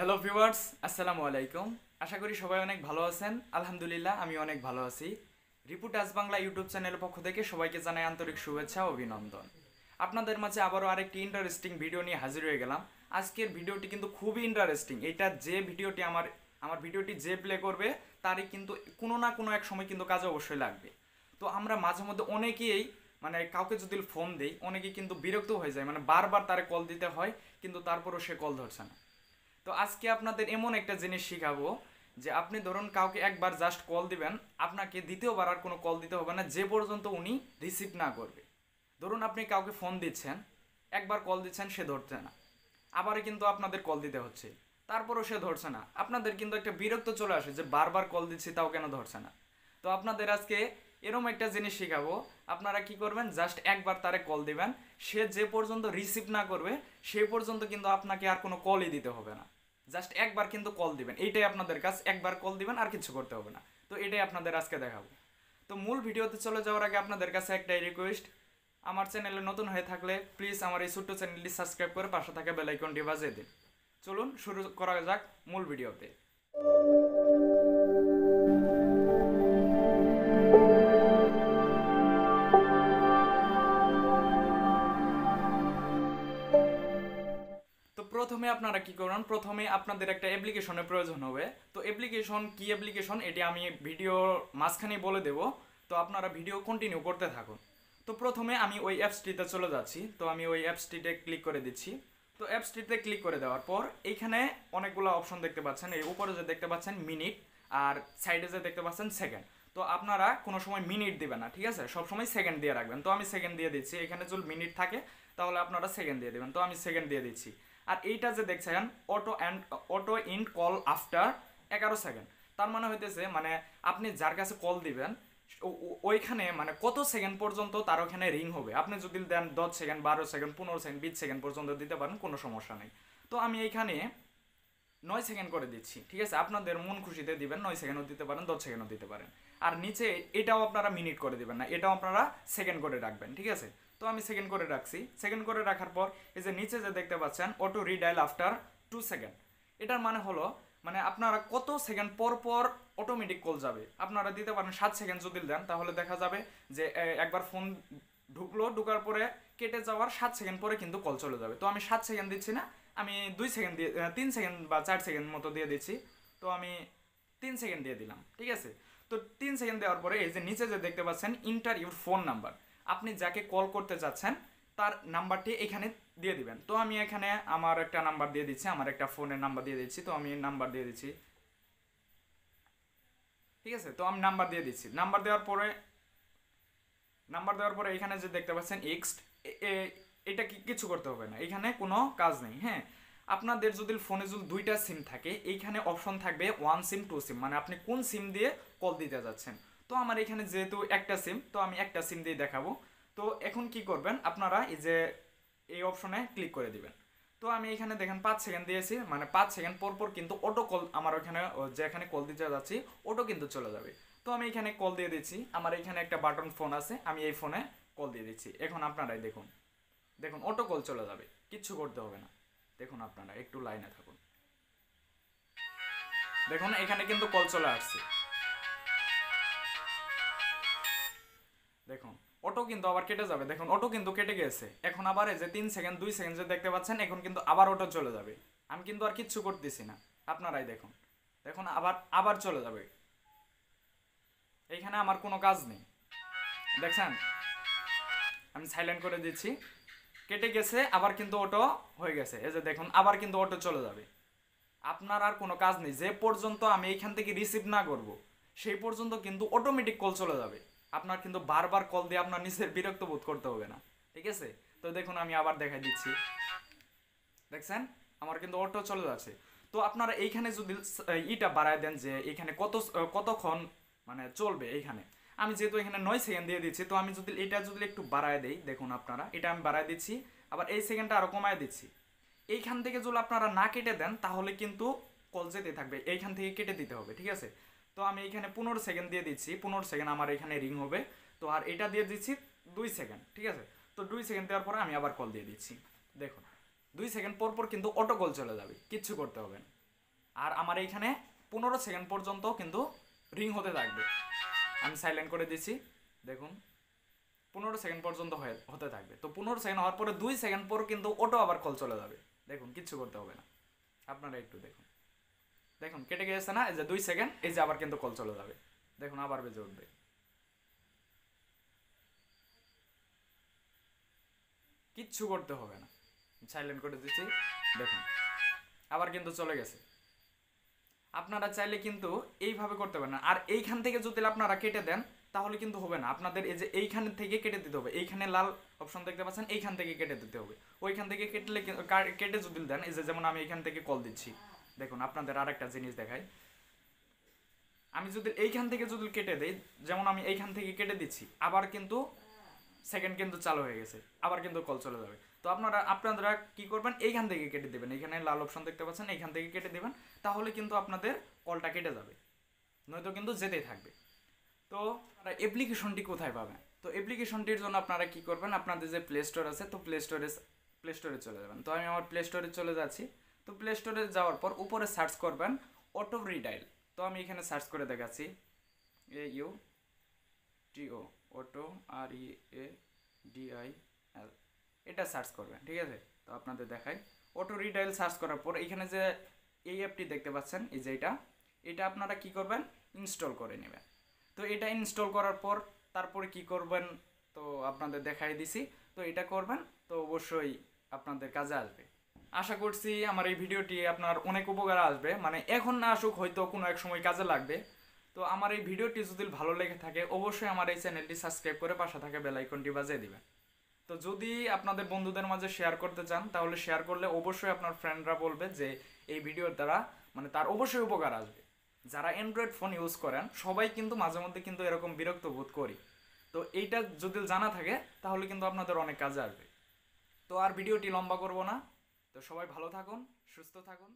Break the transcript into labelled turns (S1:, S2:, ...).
S1: Hello viewers, আসসালামু আলাইকুম। আশা করি সবাই অনেক ভালো আছেন। আলহামদুলিল্লাহ আমি অনেক ভালো আছি। রিপু টাচ বাংলা ইউটিউব চ্যানেলের পক্ষ থেকে সবাইকে জানাই আন্তরিক শুভেচ্ছা ও অভিনন্দন। আপনাদের মাঝে আবারও আরেকটি ইন্টারেস্টিং ভিডিও নিয়ে হাজির হয়ে গেলাম। আজকের ভিডিওটি কিন্তু খুবই ইন্টারেস্টিং। এটা যে ভিডিওটি আমার ভিডিওটি যে প্লে করবে তারই কিন্তু কোনো না কোনো এক সময় কিন্তু কাজে অবশ্যই লাগবে। তো আমরা মাঝে মধ্যে অনেকেই কাউকে যদি ফোন দেই অনেকেই কিন্তু বিরক্ত হয়ে যায়, বারবার তারে কল দিতে হয় কিন্তু তারপরও সে কল ধরছে না। তো আজকে আপনাদের এমন একটা জিনিস শিখাবো যে আপনি ধরুন কাউকে একবার জাস্ট কল দিবেন, আপনাকে দ্বিতীয়বার আর কোনো কল দিতে হবে না যে পর্যন্ত উনি রিসিভ না করবে। ধরুন আপনি কাউকে ফোন দিচ্ছেন, একবার কল দিচ্ছেন, সে ধরছে না, আবারও কিন্তু আপনাদের কল দিতে হচ্ছে, তারপরও সে ধরছে না। আপনাদের কিন্তু একটা বিরক্ত চলে আসে যে বারবার কল দিচ্ছি তাও কেন ধরছে না। তো আপনাদের আজকে এরকম একটা জিনিস শিখাবো। আপনারা কি করবেন, জাস্ট একবার তারে কল দিবেন, সে যে পর্যন্ত রিসিভ না করবে সে পর্যন্ত কিন্তু আপনাকে আর কোনো কলই দিতে হবে না। জাস্ট একবার কিন্তু কল দিবেন, এইটাই আপনাদের কাজ। একবার কল দিবেন, আর কিছু করতে হবে না। তো এটাই আপনাদের আজকে দেখাবো। তো মূল ভিডিওতে চলে যাওয়ার আগে আপনাদের কাছে একটাই রিকোয়েস্ট, আমার চ্যানেলে নতুন হয়ে থাকলে প্লিজ আমার এই ছোট্ট চ্যানেলটি সাবস্ক্রাইব করে পাশে থাকা বেল আইকনটি বাজিয়ে দিন। চলুন শুরু করা যাক মূল ভিডিওতে। তো প্রথমে আপনারা কি করবেন, প্রথমে আপনাদের একটা অ্যাপ্লিকেশনের প্রয়োজন হবে। তো অ্যাপ্লিকেশন কি অ্যাপ্লিকেশন এটি আমি ভিডিওর মাঝখানে বলে দেব। তো আপনারা ভিডিও কন্টিনিউ করতে থাকুন। তো প্রথমে আমি ওই অ্যাপসটিতে চলে যাচ্ছি। তো আমি ওই অ্যাপসটিতে ক্লিক করে দিচ্ছি। তো অ্যাপসটিতে ক্লিক করে দেওয়ার পর এইখানে অনেকগুলো অপশন দেখতে পাচ্ছেন। এই উপরে যে দেখতে পাচ্ছেন মিনিট, আর সাইডে যে দেখতে পাচ্ছেন সেকেন্ড। তো আপনারা কোনো সময় মিনিট দিবেন না, ঠিক আছে? সবসময় সেকেন্ড দিয়ে রাখবেন। তো আমি সেকেন্ড দিয়ে দিচ্ছি। এখানে যদি মিনিট থাকে তাহলে আপনারা সেকেন্ড দিয়ে দেবেন। তো আমি সেকেন্ড দিয়ে দিচ্ছি। আর এইটা যে দেখছেন auto in call after 11 second, তার মানে হইতেছে আপনি যার কাছে কল দিবেন ওইখানে কত সেকেন্ড পর্যন্ত তার ওখানে রিং হবে। আপনি যদি দেন 10 সেকেন্ড, 12 সেকেন্ড, 15 সেকেন্ড, 20 সেকেন্ড পর্যন্ত দিতে পারেন, কোনো সমস্যা নেই। তো আমি এইখানে 9 সেকেন্ড করে দিচ্ছি, ঠিক আছে? আপনাদের মন খুশিতে দিবেন, 9 সেকেন্ডও দিতে পারেন, 10 সেকেন্ডও দিতে পারেন। আর নিচে এটাও আপনারা মিনিট করে দিবেন না, এটাও আপনারা সেকেন্ড করে রাখবেন, ঠিক আছে? তো আমি সেকেন্ড করে রাখছি। সেকেন্ড করে রাখার পর এই যে নিচে যে দেখতে পাচ্ছেন অটো রিডাইল আফটার 2 সেকেন্ড, এটার মানে হলো আপনারা কত সেকেন্ড পর পর অটোমেটিক কল যাবে। আপনারা দিতে পারেন 7 সেকেন্ড যদি দেন তাহলে দেখা যাবে যে একবার ফোন ঢুকলো, ঢুকার পরে কেটে যাওয়ার 7 সেকেন্ড পরে কিন্তু কল চলে যাবে। তো আমি 7 সেকেন্ড দিচ্ছি না, আমি 2 সেকেন্ড দিয়ে 3 সেকেন্ড বা 4 সেকেন্ড মতো দিয়ে দিচ্ছি। তো আমি 3 সেকেন্ড দিয়ে দিলাম, ঠিক আছে? তো 3 সেকেন্ড দেওয়ার পরে এই যে নিচে যে দেখতে পাচ্ছেন ইন্টার ইউর ফোন নাম্বার, আপনি যাকে কল করতে যাচ্ছেন তার নাম্বারটি এখানে দিয়ে দিবেন। তো আমি এখানে আমার একটা নাম্বার দিয়ে দিচ্ছি, আমার একটা ফোনের নাম্বার দিয়ে দিচ্ছি। তো আমি নাম্বার দিয়ে দিচ্ছি, ঠিক আছে? তো আমি নাম্বার দিয়ে দিচ্ছি। নাম্বার দেওয়ার পরে এখানে যে দেখতে পাচ্ছেন এক্সট, এটা কিছু করতে হবে না, এখানে কোনো কাজ নেই। হ্যাঁ, আপনাদের যদি ফোনে যদি দুইটা সিম থাকে এইখানে অপশন থাকবে 1 সিম 2 সিম, আপনি কোন সিম দিয়ে কল দিতে যাচ্ছেন। তো আমার এখানে যেহেতু একটা সিম, তো আমি একটা সিম দিয়ে দেখাবো। তো এখন কি করবেন আপনারা, এই যে এই অপশনে ক্লিক করে দিবেন। তো আমি এখানে দেখেন 5 সেকেন্ড দিয়েছি, 5 সেকেন্ড পর পর কিন্তু অটো কল আমার ওখানে যেখানে কল দিতে যাচ্ছি অটো কিন্তু চলে যাবে। তো আমি এখানে কল দিয়ে দিচ্ছি। আমার এখানে একটা বাটন ফোন আছে, আমি এই ফোনে কল দিয়ে দিচ্ছি। এখন আপনারাই দেখুন, দেখুন অটো কল চলে যাবে, কিচ্ছু করতে হবে না। দেখুন আপনারা একটু লাইনে থাকুন, দেখুন এখানে কিন্তু কল চলে আসছে। দেখুন অটো কিন্তু আবার কেটে যাবে, দেখুন অটো কিন্তু কেটে গেছে। এখন আবার এই যে 3 সেকেন্ড 2 সেকেন্ড যে দেখতে পাচ্ছেন এখন কিন্তু আবার অটো চলে যাবে। আমি কিন্তু আর কিচ্ছু করতেছি না, আপনারাই দেখুন, দেখুন আবার আবার চলে যাবে। এইখানে আমার কোনো কাজ নেই, দেখছেন? আমি সাইলেন্ট করে দিচ্ছি, কেটে গেছে, আবার কিন্তু অটো হয়ে গেছে। এই যে দেখুন আবার কিন্তু অটো চলে যাবে। আপনার আর কোনো কাজ নেই, যে পর্যন্ত আমি এইখান থেকে রিসিভ না করব সেই পর্যন্ত কিন্তু অটোমেটিক কল চলে যাবে। আপনার কিন্তু বারবার কল দিয়ে আপনার নিজের বিরক্ত বোধ করতে হবে না, ঠিক আছে? তো দেখুন আমি আবার দেখাই দিচ্ছি, দেখছেন আমার কিন্তু অটো চলে যাচ্ছে। তো আপনারা এইখানে যদি ইটা বাড়ায় দেন যে এখানে কতক্ষণ চলবে, এইখানে আমি যেহেতু এখানে 9 সেকেন্ড দিয়ে দিচ্ছি, তো আমি যদি এটা যদি একটু বাড়ায় দেই, দেখুন আপনারা এটা আমি বাড়ায় দিচ্ছি, আবার এই সেকেন্ডটা আরও কমায় দিচ্ছি। এইখান থেকে যদি আপনারা না কেটে দেন তাহলে কিন্তু কল যেতে থাকবে, এইখান থেকে কেটে দিতে হবে, ঠিক আছে? তো আমি এইখানে 15 সেকেন্ড দিয়ে দিচ্ছি, 15 সেকেন্ড আমার এখানে রিং হবে। তো আর এটা দিয়ে দিচ্ছি 2 সেকেন্ড, ঠিক আছে? তো 2 সেকেন্ড দেওয়ার পরে আমি আবার কল দিয়ে দিচ্ছি। দেখুন 2 সেকেন্ড পর পর কিন্তু অটো কল চলে যাবে, কিচ্ছু করতে হবে না। আর আমার এইখানে 15 সেকেন্ড পর্যন্ত কিন্তু রিং হতে থাকবে। আমি সাইলেন্ট করে দিচ্ছি, দেখুন 15 সেকেন্ড পর্যন্ত হতে থাকবে। তো 15 সেকেন্ড হওয়ার পরে 2 সেকেন্ড পর কিন্তু অটো আবার কল চলে যাবে। দেখুন কিচ্ছু করতে হবে না, আপনারা একটু দেখুন, দেখুন কেটে গেছে না, এই যে 2 সেকেন্ড, এই যে আবার কিন্তু কল চলে যাবে, দেখুন আবার বেজে উঠবে। কিচ্ছু করতে হবে না, সাইলেন্ট করে দিচ্ছি, দেখুন আবার কিন্তু চলে গেছে। আপনারা চাইলে কিন্তু এইভাবে করতে পারেন। আর এইখান থেকে যদি আপনারা কেটে দেন তাহলে কিন্তু হবে না, আপনাদের এই যে এইখান থেকে কেটে দিতে হবে, এইখানে লাল অপশন দেখতে পাচ্ছেন, এইখান থেকে কেটে দিতে হবে। ওইখান থেকে কেটে যদি দেন, এই যে যেমন আমি এইখান থেকে কল দিচ্ছি, দেখুন আপনাদের আরেকটা জিনিস দেখাই, আমি যদি এইখান থেকে যদি কেটে দেই, যেমন আমি এইখান থেকে কেটে দিচ্ছি, আবার কিন্তু সেকেন্ড কিন্তু চালু হয়ে গেছে, আবার কিন্তু কল চলে যাবে। তো আপনারা কি করবেন, এইখান থেকে কেটে দেবেন, এখানে লাল অপশন দেখতে পাচ্ছেন, এইখান থেকে কেটে দেবেন, তাহলে কিন্তু আপনাদের কলটা কেটে যাবে, নয়তো কিন্তু যেতেই থাকবে। তো অ্যাপ্লিকেশনটি কোথায় পাবেন? তো অ্যাপ্লিকেশনটির জন্য আপনারা কি করবেন, আপনাদের যে প্লে স্টোর আছে, তো প্লে স্টোরে চলে যাবেন। তো আমি আমার প্লে স্টোরে চলে যাচ্ছি। তো প্লে স্টোরে যাওয়ার পর উপরে সার্চ করবেন অটো রিডাইল। তো আমি এখানে সার্চ করে দেখাচ্ছি, AUTO, অটো READIL, এটা সার্চ করবেন, ঠিক আছে? তো আপনাদের দেখাই, অটো রিডাইল সার্চ করার পর এখানে যে এই অ্যাপটি দেখতে পাচ্ছেন, এই যে এটা আপনারা কি করবেন, ইনস্টল করে নেবেন। তো এটা ইনস্টল করার পর তারপরে কি করবেন, তো আপনাদের দেখাই দিছি। তো এটা করবেন, তো অবশ্যই আপনাদের কাজে আসবে। আশা করছি আমার এই ভিডিওটি আপনার অনেক উপকার আসবে, মানে এখন না আসুক, হয়তো কোনো এক সময় কাজে লাগবে। তো আমার এই ভিডিওটি যদি ভালো লেগে থাকে অবশ্যই আমার এই চ্যানেলটি সাবস্ক্রাইব করে পাশে থাকা বেল আইকনটি বাজিয়ে দিবেন। তো যদি আপনাদের বন্ধুদের মাঝে শেয়ার করতে চান তাহলে শেয়ার করলে অবশ্যই আপনার ফ্রেন্ডরা বলবে যে এই ভিডিওর দ্বারা মানে তার অবশ্যই উপকার আসবে। যারা অ্যান্ড্রয়েড ফোন ইউজ করেন সবাই কিন্তু মাঝে মধ্যে কিন্তু এরকম বিরক্ত বোধ করি। তো এইটা যদি জানা থাকে তাহলে কিন্তু আপনাদের অনেক কাজে আসবে। তো আর ভিডিওটি লম্বা করব না, তো সবাই ভালো থাকুন, সুস্থ থাকুন।